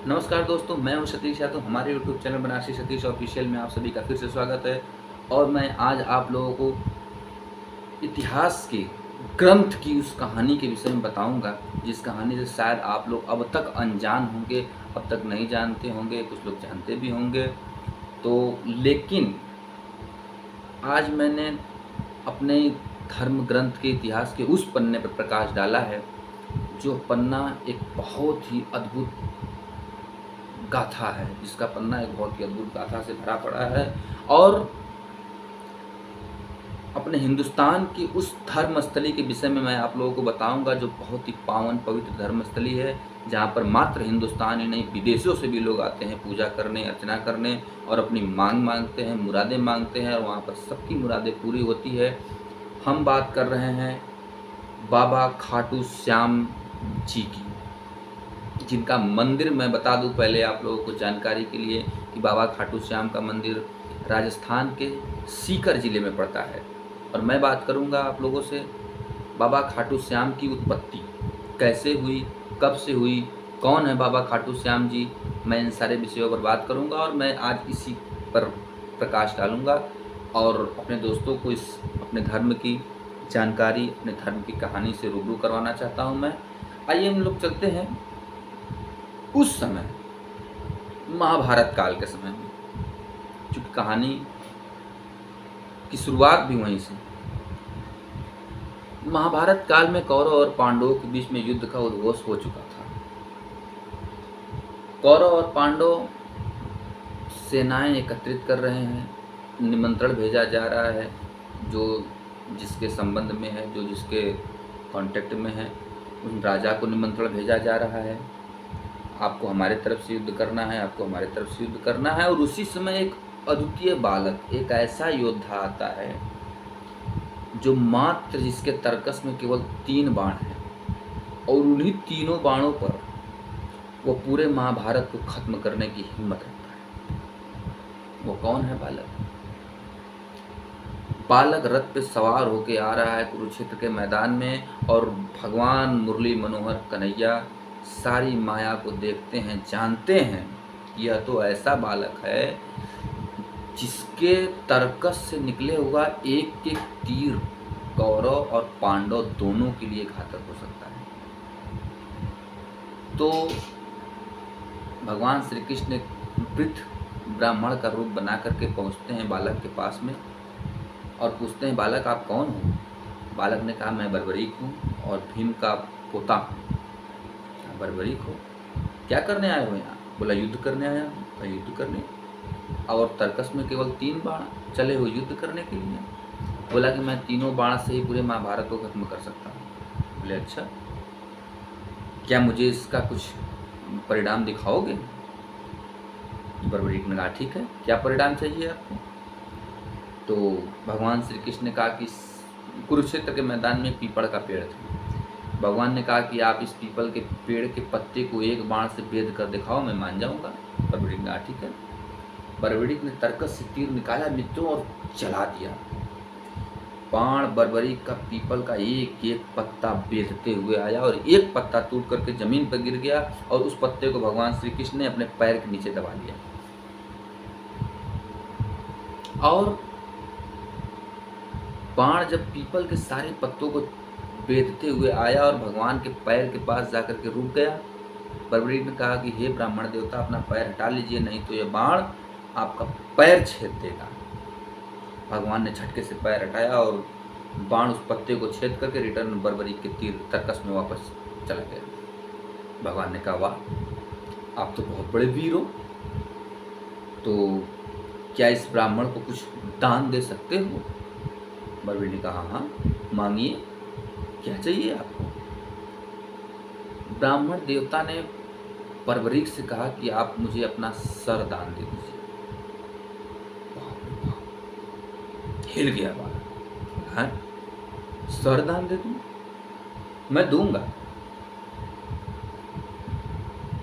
नमस्कार दोस्तों, मैं हूं सतीश यादव। हमारे YouTube channel Banarasi Satish official में आप सभी का फिर से स्वागत है। और मैं आज आप लोगों को इतिहास के ग्रंथ की उस कहानी के विषय में बताऊंगा, जिस कहानी से शायद आप लोग अब तक अनजान होंगे, अब तक नहीं जानते होंगे, कुछ लोग जानते भी होंगे। तो लेकिन आज मैंने अपने धर्म ग्रंथ के इतिहास के उस पन्ने पर प्रकाश डाला है, जो पन्ना एक बहुत ही अद्भुत गाथा है, जिसका पन्ना एक बहुत ही अद्भुत गाथा से भरा पड़ा है। और अपने हिंदुस्तान की उस धर्मस्थली के विषय में मैं आप लोगों को बताऊंगा, जो बहुत ही पावन पवित्र धर्मस्थली है, जहाँ पर मात्र हिंदुस्तान ही नहीं, विदेशों से भी लोग आते हैं पूजा करने, अर्चना करने और अपनी मांग मांगते हैं, मुरादें मांगते हैं, और वहाँ पर सबकी मुरादें पूरी होती है। हम बात कर रहे हैं बाबा खाटू श्याम जी की, जिनका मंदिर मैं बता दूं पहले आप लोगों को जानकारी के लिए कि बाबा खाटू श्याम का मंदिर राजस्थान के सीकर ज़िले में पड़ता है। और मैं बात करूंगा आप लोगों से बाबा खाटू श्याम की उत्पत्ति कैसे हुई, कब से हुई, कौन है बाबा खाटू श्याम जी। मैं इन सारे विषयों पर बात करूंगा और मैं आज इसी पर प्रकाश डालूंगा और अपने दोस्तों को इस अपने धर्म की जानकारी, अपने धर्म की कहानी से रूबरू करवाना चाहता हूं मैं। आइए हम लोग चलते हैं उस समय, महाभारत काल के समय में, क्योंकि कहानी की शुरुआत भी वहीं से। महाभारत काल में कौरव और पांडवों के बीच में युद्ध का उद्घोष हो चुका था। कौरव और पांडव सेनाएं एकत्रित कर रहे हैं, निमंत्रण भेजा जा रहा है, जो जिसके संबंध में है, जो जिसके कांटेक्ट में है, उन राजा को निमंत्रण भेजा जा रहा है, आपको हमारे तरफ से युद्ध करना है, आपको हमारे तरफ से युद्ध करना है। और उसी समय एक अद्वितीय बालक, एक ऐसा योद्धा आता है जो मात्र, जिसके तर्कस में केवल 3 बाण हैं, और उन्हीं तीनों बाणों पर वो पूरे महाभारत को खत्म करने की हिम्मत रखता है। वो कौन है बालक? बालक रथ पे सवार होके आ रहा है कुरुक्षेत्र के मैदान में, और भगवान मुरली मनोहर कन्हैया सारी माया को देखते हैं, जानते हैं यह तो ऐसा बालक है जिसके तर्कस से निकले हुआ एक एक तीर कौरव और पांडव दोनों के लिए घातक हो सकता है। तो भगवान श्री कृष्ण एक वृद्ध ब्राह्मण का रूप बना करके पहुंचते हैं बालक के पास में और पूछते हैं, बालक आप कौन हो? बालक ने कहा, मैं बर्बरीक हूँ और भीम का पोता हूँ। बर्बरीक हो, क्या करने आए हो यहाँ? बोला, युद्ध करने आया हूँ। युद्ध करने? और तर्कस में केवल 3 बाण चले हो युद्ध करने के लिए? बोला कि मैं तीनों बाण से ही पूरे महाभारत को खत्म कर सकता हूँ। बोले, अच्छा, क्या मुझे इसका कुछ परिणाम दिखाओगे? बर्बरीक ने कहा, ठीक है, क्या परिणाम चाहिए आपको? तो भगवान श्री कृष्ण ने कहा कि कुरुक्षेत्र के मैदान में पीपल का पेड़ था। भगवान ने कहा कि आप इस पीपल के पेड़ के पत्ते को एक बाण से भेद कर दिखाओ, मैं मान जाऊंगा। बर्बरीक ने कहा, ठीक है। बर्बरीक ने तर्कस से तीर निकाला मित्रों और चला दिया। बाण बर्बरीक का पीपल का एक एक पत्ता बेधते हुए आया और एक पत्ता टूट करके जमीन पर गिर गया, और उस पत्ते को भगवान श्री कृष्ण ने अपने पैर के नीचे दबा लिया। और बाण जब पीपल के सारे पत्तों को बेधते हुए आया और भगवान के पैर के पास जाकर के रुक गया, बर्बरीक ने कहा कि हे ब्राह्मण देवता, अपना पैर हटा लीजिए, नहीं तो यह बाण आपका पैर छेद देगा। भगवान ने झटके से पैर हटाया और बाण उस पत्ते को छेद करके रिटर्न बर्बरीक के तीर तर्कस में वापस चला गया। भगवान ने कहा, वाह, आप तो बहुत बड़े वीर हो, तो क्या इस ब्राह्मण को कुछ दान दे सकते हो? बर्बरीक ने कहा, हाँ, मांगिए, क्या चाहिए आपको? ब्राह्मण देवता ने बर्बरीक से कहा कि आप मुझे अपना सर दान दे दीजिए। हिल गया बालक, हाँ, सर दान दे दूं? मैं दूंगा,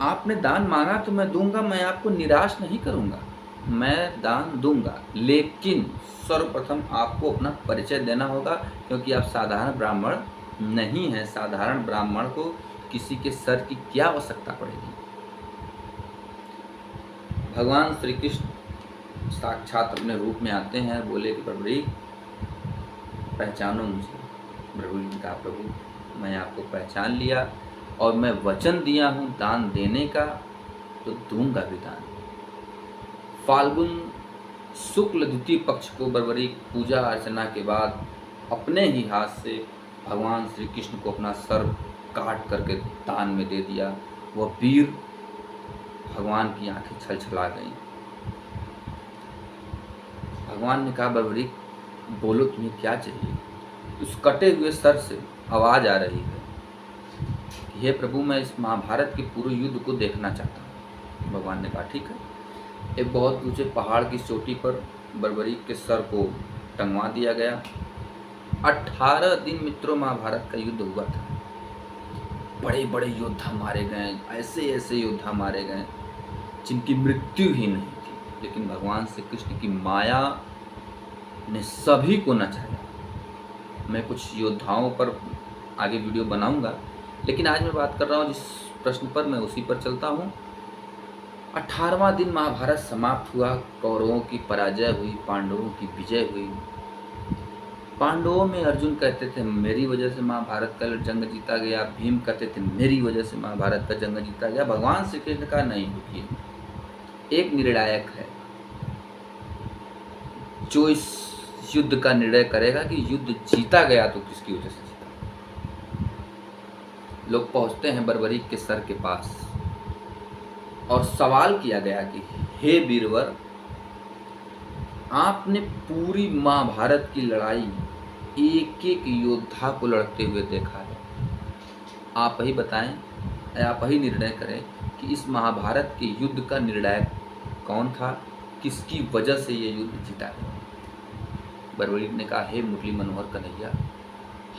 आपने दान मांगा तो मैं दूंगा, मैं आपको निराश नहीं करूंगा, मैं दान दूंगा, लेकिन सर्वप्रथम आपको अपना परिचय देना होगा, क्योंकि आप साधारण ब्राह्मण नहीं हैं। साधारण ब्राह्मण को किसी के सर की क्या आवश्यकता पड़ेगी? भगवान श्री कृष्ण साक्षात अपने रूप में आते हैं, बोले कि प्रभु पहचानो मुझे। प्रभु ने कहा, प्रभु मैं आपको पहचान लिया और मैं वचन दिया हूँ दान देने का, तो दूंगा भी दान। फाल्गुन शुक्ल द्वितीय पक्ष को बर्बरीक पूजा अर्चना के बाद अपने ही हाथ से भगवान श्री कृष्ण को अपना सर काट करके दान में दे दिया। वह वीर भगवान की आंखें छलछला गईं। भगवान ने कहा, बर्बरीक बोलो तुम्हें क्या चाहिए। उस कटे हुए सर से आवाज आ रही है, हे प्रभु मैं इस महाभारत के पूरे युद्ध को देखना चाहता हूँ। भगवान ने कहा, ठीक है। एक बहुत ऊंचे पहाड़ की चोटी पर बर्बरीक के सर को टंगवा दिया गया। 18 दिन मित्रों महाभारत का युद्ध हुआ था। बड़े बड़े योद्धा मारे गए, ऐसे ऐसे योद्धा मारे गए जिनकी मृत्यु ही नहीं थी, लेकिन भगवान श्री कृष्ण की माया ने सभी को नचाया। मैं कुछ योद्धाओं पर आगे वीडियो बनाऊंगा, लेकिन आज मैं बात कर रहा हूँ जिस प्रश्न पर, मैं उसी पर चलता हूँ। 18वां दिन महाभारत समाप्त हुआ। कौरवों की पराजय हुई, पांडवों की विजय हुई। पांडवों में अर्जुन कहते थे मेरी वजह से महाभारत का जंग जीता गया, भीम कहते थे मेरी वजह से महाभारत का जंग जीता गया। भगवान श्री कृष्ण का नहीं, रुकिए, एक निर्णायक है जो इस युद्ध का निर्णय करेगा कि युद्ध जीता गया तो किसकी वजह से जीता। लोग पहुंचते हैं बर्बरीक के सर के पास और सवाल किया गया कि हे वीरवर, आपने पूरी महाभारत की लड़ाई एक एक योद्धा को लड़ते हुए देखा है, आप ही बताएं, आप ही निर्णय करें कि इस महाभारत के युद्ध का निर्णायक कौन था, किसकी वजह से ये युद्ध जीता गया। बर्बरीक ने कहा, हे मुरली मनोहर कन्हैया,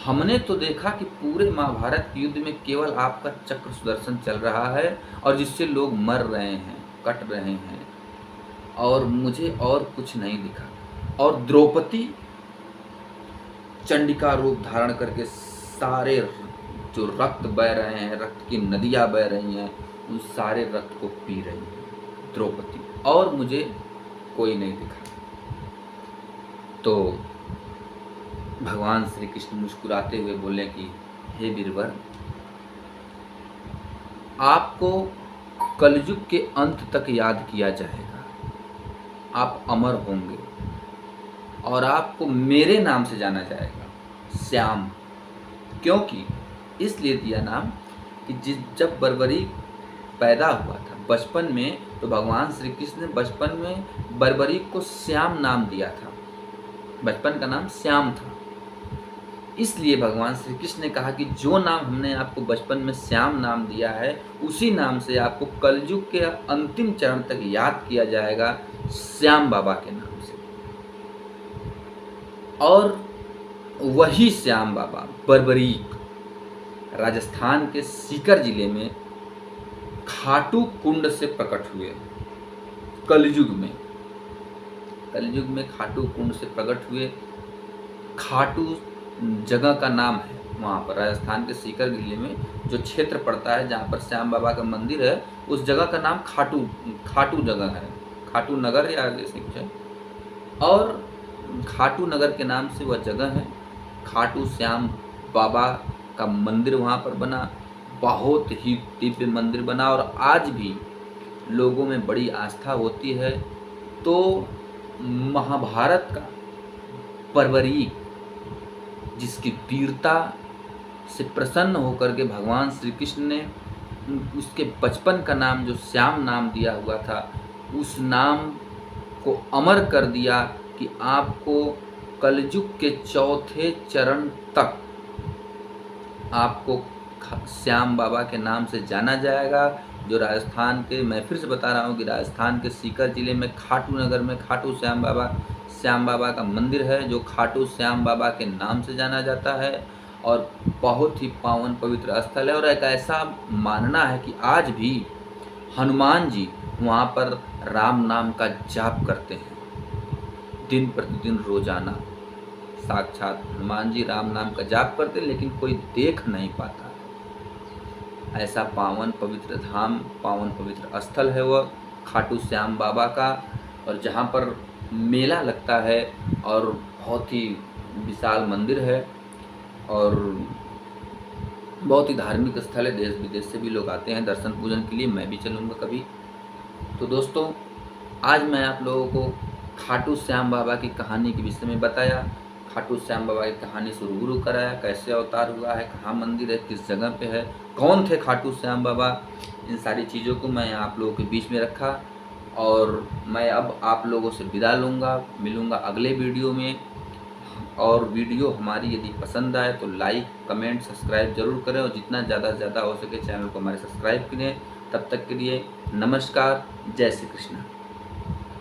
हमने तो देखा कि पूरे महाभारत के युद्ध में केवल आपका चक्र सुदर्शन चल रहा है और जिससे लोग मर रहे हैं, कट रहे हैं, और मुझे और कुछ नहीं दिखा। और द्रौपदी चंडिका रूप धारण करके सारे जो रक्त बह रहे हैं, रक्त की नदियाँ बह रही हैं, उन सारे रक्त को पी रही है द्रौपदी, और मुझे कोई नहीं दिखा। तो भगवान श्री कृष्ण मुस्कुराते हुए बोले कि हे वीरवर, आपको कलयुग के अंत तक याद किया जाएगा, आप अमर होंगे और आपको मेरे नाम से जाना जाएगा, श्याम। क्योंकि इसलिए दिया नाम कि जब बर्बरीक पैदा हुआ था बचपन में, तो भगवान श्री कृष्ण ने बचपन में बर्बरीक को श्याम नाम दिया था। बचपन का नाम श्याम था। इसलिए भगवान श्री कृष्ण ने कहा कि जो नाम हमने आपको बचपन में श्याम नाम दिया है, उसी नाम से आपको कलयुग के अंतिम चरण तक याद किया जाएगा, श्याम बाबा के नाम से। और वही श्याम बाबा बर्बरीक राजस्थान के सीकर जिले में खाटू कुंड से प्रकट हुए। कलयुग में खाटू कुंड से प्रकट हुए। खाटू जगह का नाम है वहाँ पर, राजस्थान के सीकर जिले में जो क्षेत्र पड़ता है जहाँ पर श्याम बाबा का मंदिर है, उस जगह का नाम खाटू जगह है, खाटू नगर या जैसे कुछ है। और खाटू नगर के नाम से वह जगह है। खाटू श्याम बाबा का मंदिर वहाँ पर बना, बहुत ही दिव्य मंदिर बना, और आज भी लोगों में बड़ी आस्था होती है। तो महाभारत का बर्बरीक, जिसकी वीरता से प्रसन्न होकर के भगवान श्री कृष्ण ने उसके बचपन का नाम जो श्याम नाम दिया हुआ था, उस नाम को अमर कर दिया कि आपको कलयुग के चौथे चरण तक आपको श्याम बाबा के नाम से जाना जाएगा। जो राजस्थान के, मैं फिर से बता रहा हूँ कि राजस्थान के सीकर जिले में खाटू नगर में खाटू श्याम बाबा का मंदिर है, जो खाटू श्याम बाबा के नाम से जाना जाता है, और बहुत ही पावन पवित्र स्थल है। और एक ऐसा मानना है कि आज भी हनुमान जी वहाँ पर राम नाम का जाप करते हैं, दिन प्रतिदिन रोजाना। साक्षात हनुमान जी राम नाम का जाप करते, लेकिन कोई देख नहीं पाता। ऐसा पावन पवित्र धाम, पावन पवित्र स्थल है वह खाटू श्याम बाबा का, और जहाँ पर मेला लगता है और बहुत ही विशाल मंदिर है और बहुत ही धार्मिक स्थल है। देश विदेश से भी लोग आते हैं दर्शन पूजन के लिए, मैं भी चलूँगा कभी। तो दोस्तों, आज मैं आप लोगों को खाटू श्याम बाबा की कहानी के विषय में बताया। खाटू श्याम बाबा की कहानी से रूबरू कराया, कैसे अवतार हुआ है, कहाँ मंदिर है, किस जगह पे है, कौन थे खाटू श्याम बाबा, इन सारी चीज़ों को मैं आप लोगों के बीच में रखा। और मैं अब आप लोगों से विदा लूँगा, मिलूँगा अगले वीडियो में। और वीडियो हमारी यदि पसंद आए तो लाइक, कमेंट, सब्सक्राइब ज़रूर करें, और जितना ज़्यादा से ज़्यादा हो सके चैनल को हमारे सब्सक्राइब करें। तब तक के लिए नमस्कार, जय श्री कृष्ण।